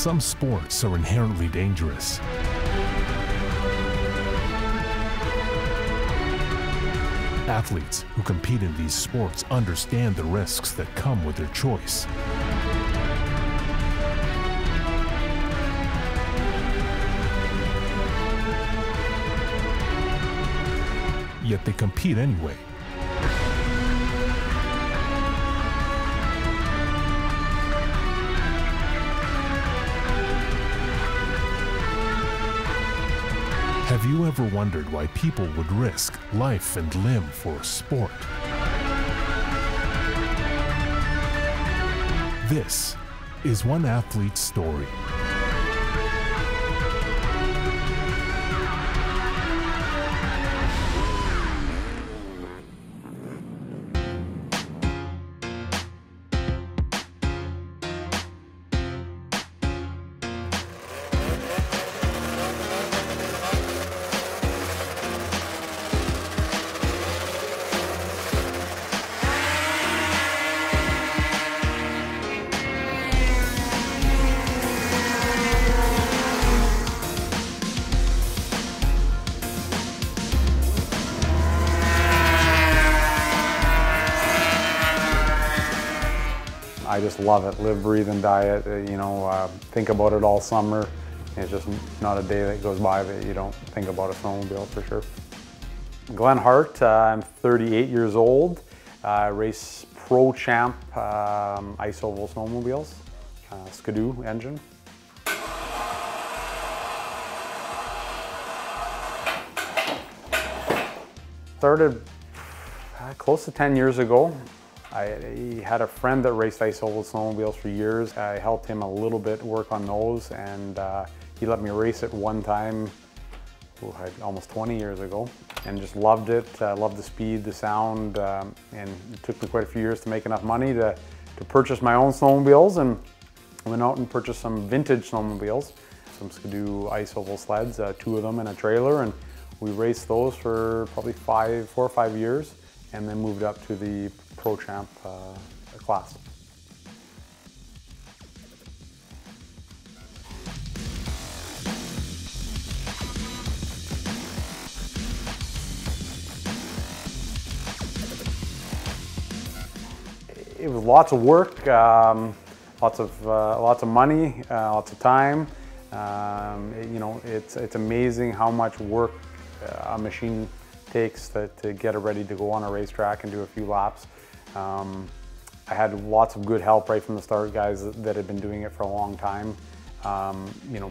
Some sports are inherently dangerous. Athletes who compete in these sports understand the risks that come with their choice. Yet they compete anyway. Have you ever wondered why people would risk life and limb for a sport? This is one athlete's story. I just love it. Live, breathe, and die it. Think about it all summer. It's just not a day that goes by that you don't think about a snowmobile for sure. Glen Hart, I'm 38 years old. Race pro champ ice oval snowmobiles, Skidoo engine. Started close to 10 years ago. I had a friend that raced ice oval snowmobiles for years. I helped him a little bit work on those, and he let me race it one time, almost 20 years ago, and just loved it. Loved the speed, the sound, and it took me quite a few years to make enough money to purchase my own snowmobiles, and went out and purchased some vintage snowmobiles, some Skidoo ice oval sleds, 2 of them in a trailer, and we raced those for probably 4 or 5 years, and then moved up to the Pro Champ class. It was lots of work, lots of money, lots of time. It's amazing how much work a machine takes to get it ready to go on a racetrack and do a few laps. I had lots of good help right from the start, guys that had been doing it for a long time,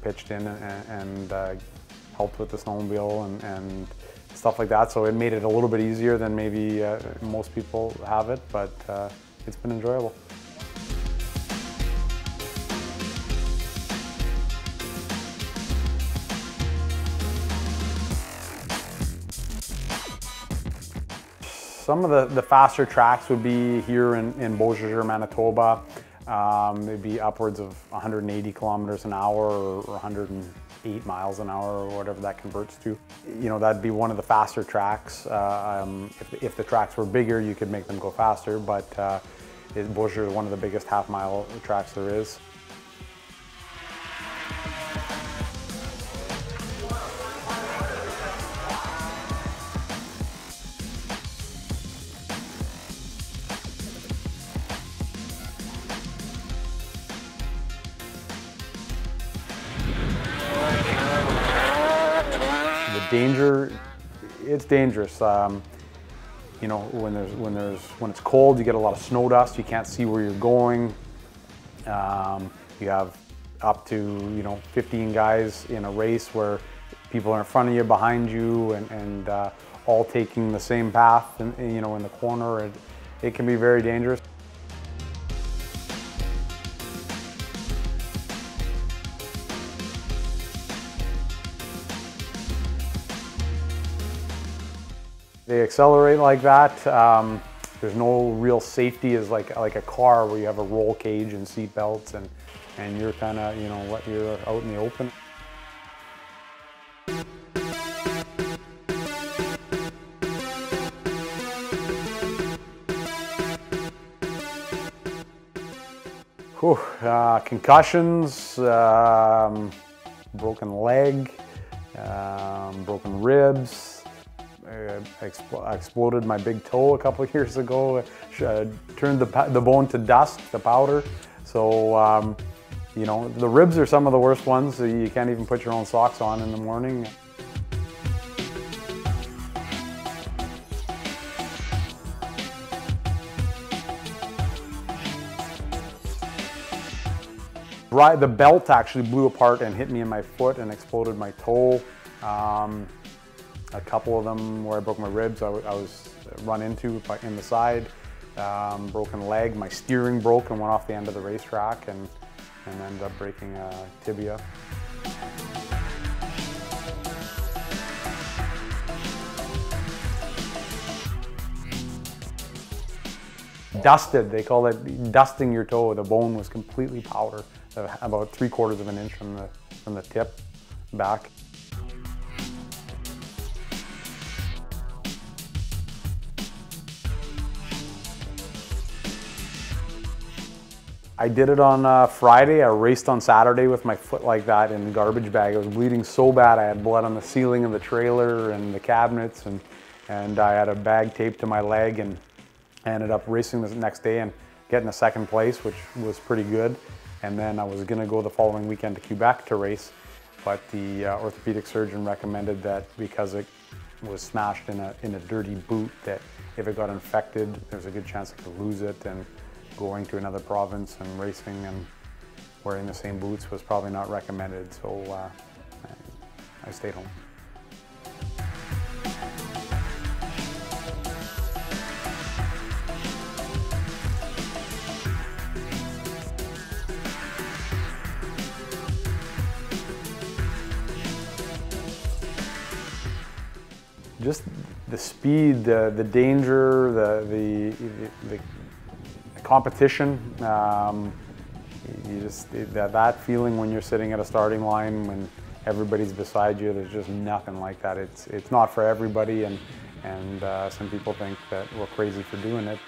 pitched in and helped with the snowmobile and stuff like that. So it made it a little bit easier than maybe most people have it, but it's been enjoyable. Some of the faster tracks would be here in Beausejour, Manitoba. They'd be upwards of 180 kilometers an hour or 108 miles an hour or whatever that converts to. That'd be one of the faster tracks. If the tracks were bigger, you could make them go faster, but Beausejour is one of the biggest half-mile tracks there is. Danger, it's dangerous. When it's cold, you get a lot of snow dust. You can't see where you're going. You have up to 15 guys in a race where people are in front of you, behind you, and all taking the same path. And in the corner, it can be very dangerous. They accelerate like that. There's no real safety as like a car where you have a roll cage and seat belts and you're kind of, you're out in the open. Whew, concussions, broken leg, broken ribs. I exploded my big toe a couple of years ago. Turned the bone to dust, the powder. So, you know, the ribs are some of the worst ones. You can't even put your own socks on in the morning. The belt actually blew apart and hit me in my foot and exploded my toe. A couple of them where I broke my ribs, I was run into in the side. Broken leg, my steering broke and went off the end of the racetrack and ended up breaking a tibia. Dusted, they call it dusting your toe. The bone was completely powder, about 3/4 of an inch from the tip back. I did it on Friday. I raced on Saturday with my foot like that in the garbage bag. I was bleeding so bad. I had blood on the ceiling of the trailer and the cabinets, and I had a bag taped to my leg, and I ended up racing the next day and getting a second place, which was pretty good. And then I was gonna go the following weekend to Quebec to race, but the orthopedic surgeon recommended that because it was smashed in a dirty boot, that if it got infected, there's a good chance I could lose it, and going to another province and racing and wearing the same boots was probably not recommended, so I stayed home. Just the speed, the danger, the competition. You just that feeling when you're sitting at a starting line when everybody's beside you. There's just nothing like that. It's not for everybody, and some people think that we're crazy for doing it.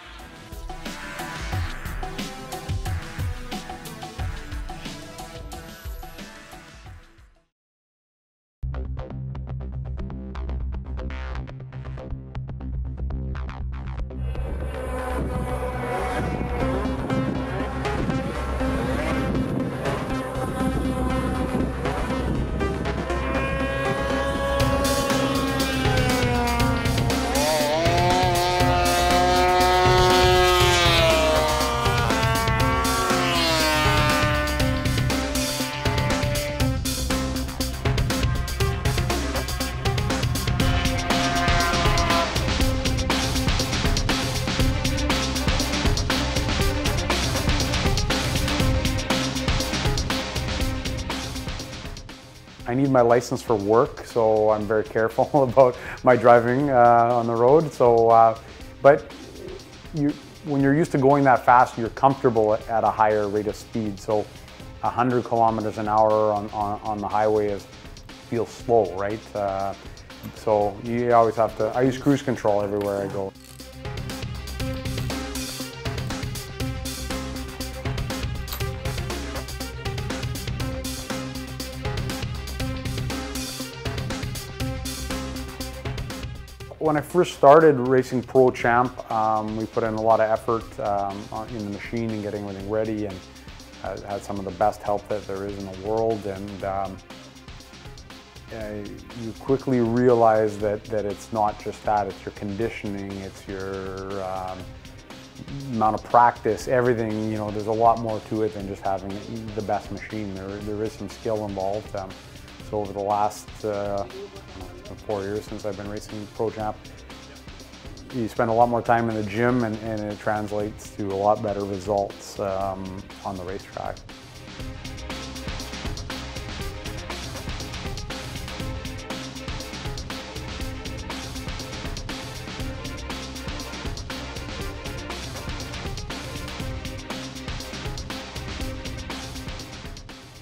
I need my license for work, so I'm very careful about my driving on the road. So, but when you're used to going that fast, you're comfortable at a higher rate of speed. So 100 kilometers an hour on the highway feels slow, right? So you always have to, I use cruise control everywhere I go. When I first started racing Pro Champ, we put in a lot of effort in the machine and getting everything ready, and had some of the best help that there is in the world. And you quickly realize that it's not just that, it's your conditioning, it's your amount of practice, everything. You know, there's a lot more to it than just having the best machine. There is some skill involved. So over the last 4 years since I've been racing Pro Champ, you spend a lot more time in the gym, and it translates to a lot better results on the racetrack.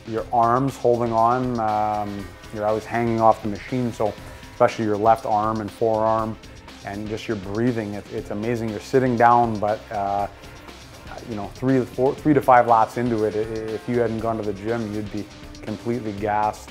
Your arms holding on, you're always hanging off the machine, so especially your left arm and forearm, and just your breathing, it's amazing. You're sitting down, but you know, 3 to 5 laps into it, if you hadn't gone to the gym, you'd be completely gassed.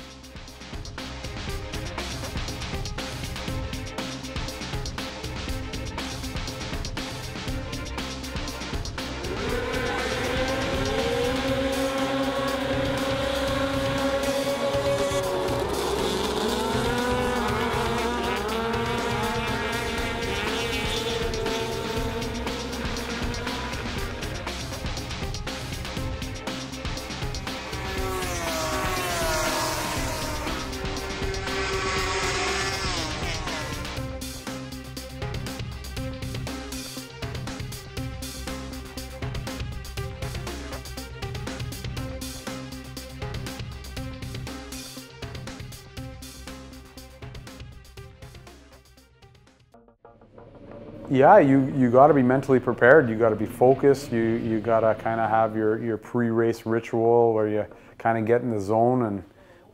Yeah, you got to be mentally prepared. You got to be focused. You got to kind of have your pre-race ritual where you kind of get in the zone and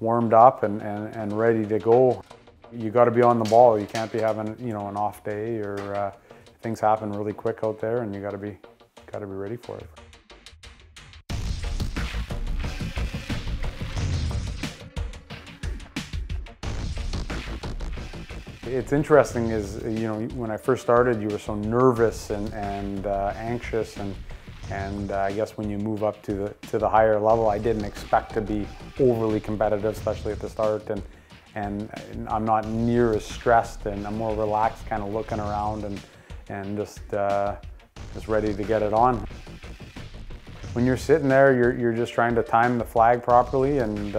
warmed up and ready to go. You got to be on the ball. You can't be having, you know, an off day, or things happen really quick out there, and you got to be ready for it. It's interesting is, you know, when I first started, you were so nervous and anxious, and I guess when you move up to the higher level, I didn't expect to be overly competitive, especially at the start, and I'm not near as stressed, and I'm more relaxed, kind of looking around and just ready to get it on. When you're sitting there, you're just trying to time the flag properly and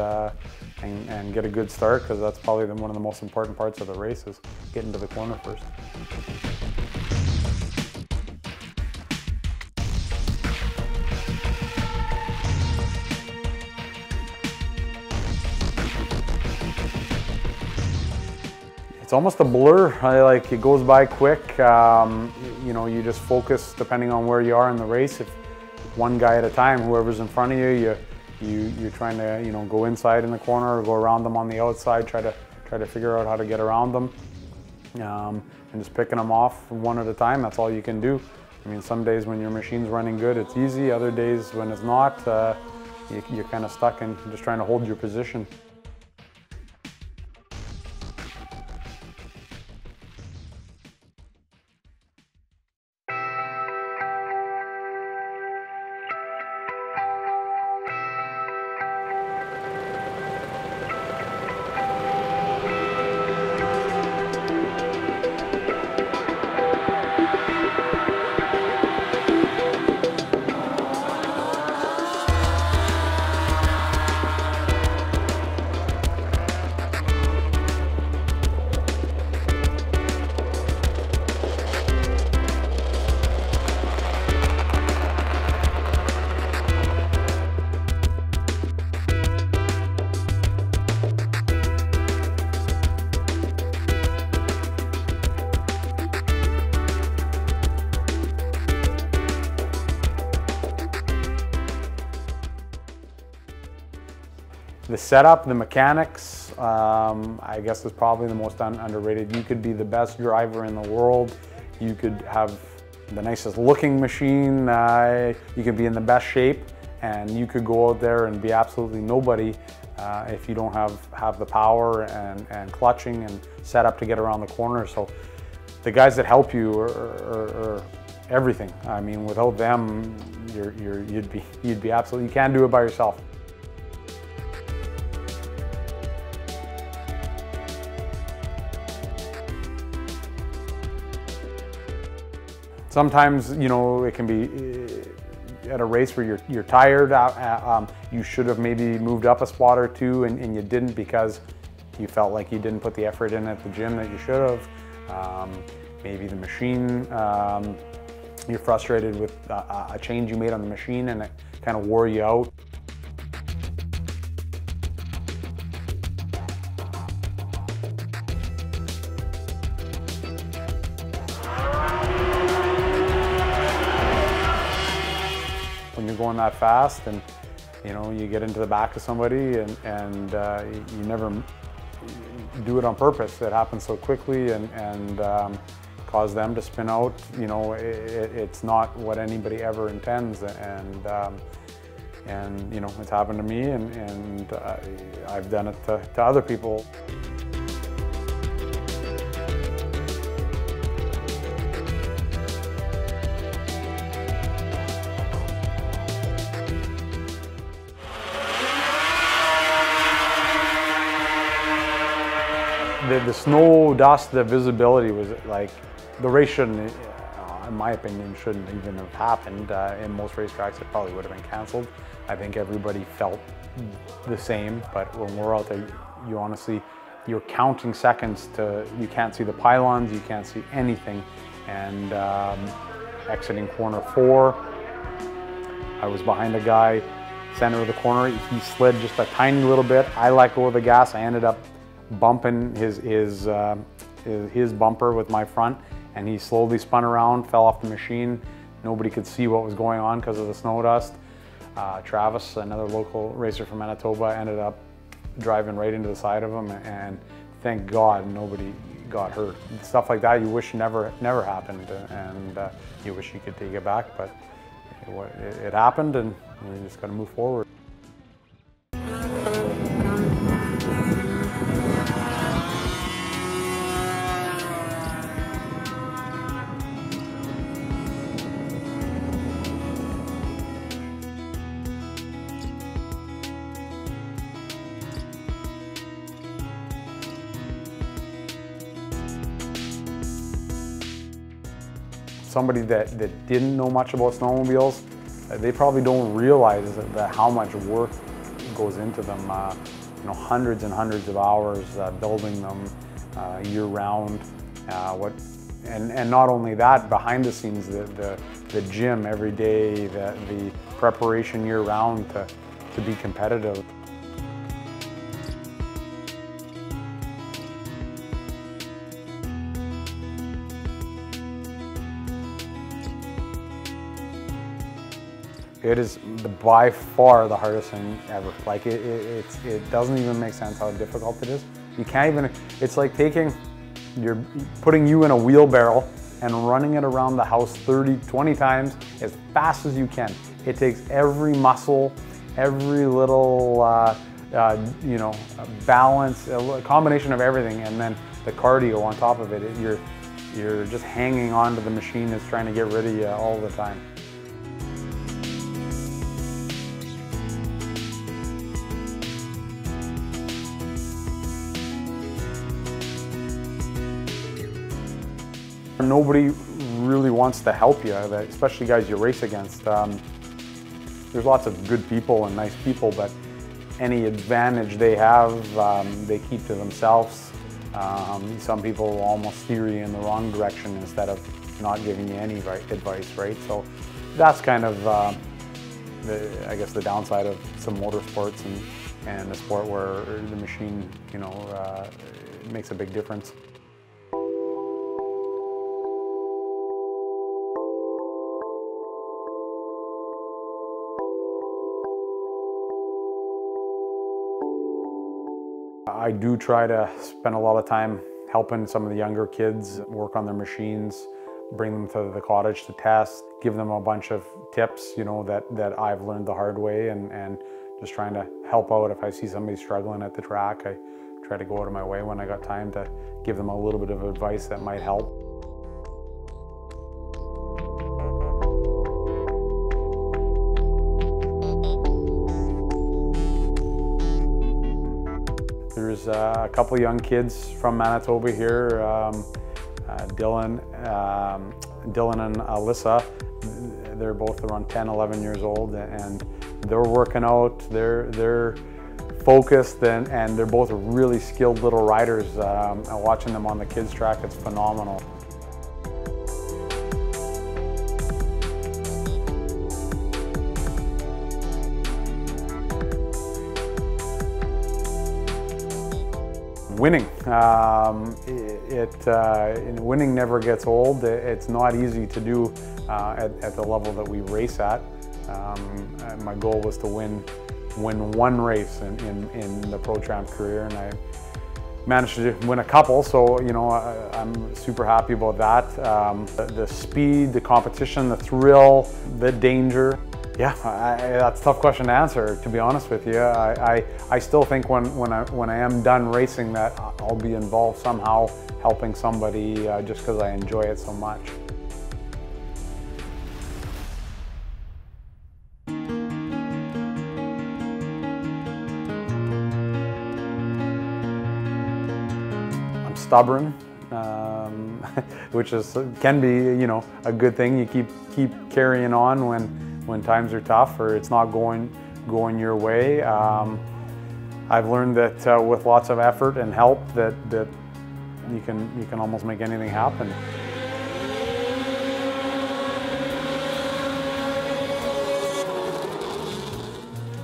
get a good start, because that's probably one of the most important parts of the race, is getting to the corner first. It's almost a blur. Like, it goes by quick. You know, you just focus depending on where you are in the race. If one guy at a time, whoever's in front of you, you're trying to, you know, go inside in the corner or go around them on the outside, try to figure out how to get around them, and just picking them off one at a time. That's all you can do. I mean, some days when your machine's running good, it's easy. Other days when it's not, you're kind of stuck in just trying to hold your position. The setup, the mechanics, I guess is probably the most underrated. You could be the best driver in the world. You could have the nicest looking machine. You could be in the best shape, and you could go out there and be absolutely nobody if you don't have the power and clutching and setup to get around the corner. So the guys that help you are everything. I mean, without them, you'd be absolutely, you can't do it by yourself. Sometimes, you know, it can be at a race where you're tired. You should have maybe moved up a spot or two, and you didn't because you felt like you didn't put the effort in at the gym that you should have. Maybe the machine, you're frustrated with a change you made on the machine and it kind of wore you out. When you're going that fast and, you know, you get into the back of somebody and you never do it on purpose. It happens so quickly and cause them to spin out. You know, it's not what anybody ever intends, and you know, it's happened to me, and I've done it to other people. The snow, dust, the visibility was like, the race shouldn't, in my opinion, shouldn't even have happened. In most racetracks, it probably would have been canceled. I think everybody felt the same, but when we're out there, you honestly, you're counting seconds to, you can't see the pylons, you can't see anything. And exiting corner 4, I was behind a guy, center of the corner, he slid just a tiny little bit. I let go of the gas, I ended up bumping his bumper with my front, and he slowly spun around, fell off the machine. Nobody could see what was going on because of the snow dust. Travis, another local racer from Manitoba, ended up driving right into the side of him, and thank God nobody got hurt. Stuff like that you wish never happened, and you wish you could take it back, but it happened, and you just got to move forward. Somebody that didn't know much about snowmobiles, they probably don't realize how much work goes into them. You know, hundreds and hundreds of hours building them year-round. And not only that, behind the scenes, the gym every day, the preparation year-round to be competitive. It is by far the hardest thing ever. Like it doesn't even make sense how difficult it is. You can't even, it's like putting you in a wheelbarrow and running it around the house 30, 20 times as fast as you can. It takes every muscle, every little, you know, balance, a combination of everything, and then the cardio on top of it. You're just hanging on to the machine that's trying to get rid of you all the time. Nobody really wants to help you, especially guys you race against. There's lots of good people and nice people, but any advantage they have, they keep to themselves. Some people almost steer you in the wrong direction instead of not giving you any advice, right? So that's kind of, I guess, the downside of some motorsports and a sport where the machine, you know, makes a big difference. I do try to spend a lot of time helping some of the younger kids work on their machines, bring them to the cottage to test, give them a bunch of tips, you know, that I've learned the hard way, and just trying to help out. If I see somebody struggling at the track, I try to go out of my way when I got time to give them a little bit of advice that might help. There's a couple young kids from Manitoba here, Dylan and Alyssa. They're both around 10, 11 years old, and they're working out. They're focused, and they're both really skilled little riders. Watching them on the kids track, it's phenomenal. Winning. Winning never gets old. It's not easy to do at the level that we race at. My goal was to win one race in the Pro Tramp career, and managed to win a couple, so you know I'm super happy about that. The speed, the competition, the thrill, the danger. Yeah, that's a tough question to answer, to be honest with you. I still think when I am done racing that I'll be involved somehow helping somebody just because I enjoy it so much. I'm stubborn, which can be, you know, a good thing. You keep carrying on when times are tough or it's not going your way. I've learned that with lots of effort and help that you can almost make anything happen.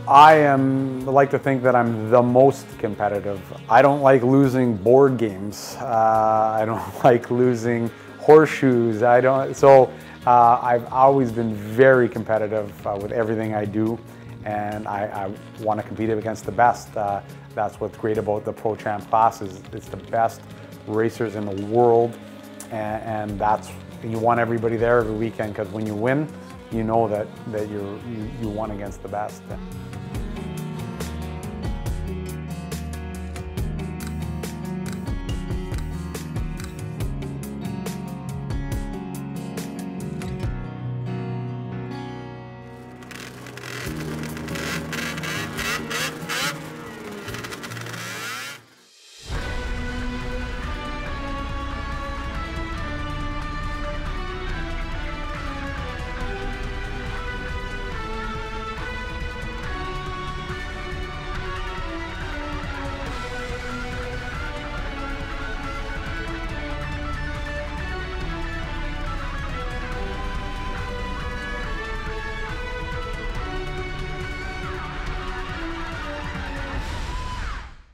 I like to think that I'm the most competitive. I don't like losing board games. I don't like losing horseshoes. I've always been very competitive with everything I do, and I want to compete against the best. That's what's great about the Pro Champ class is it's the best racers in the world, and you want everybody there every weekend because when you win, you know that you won against the best.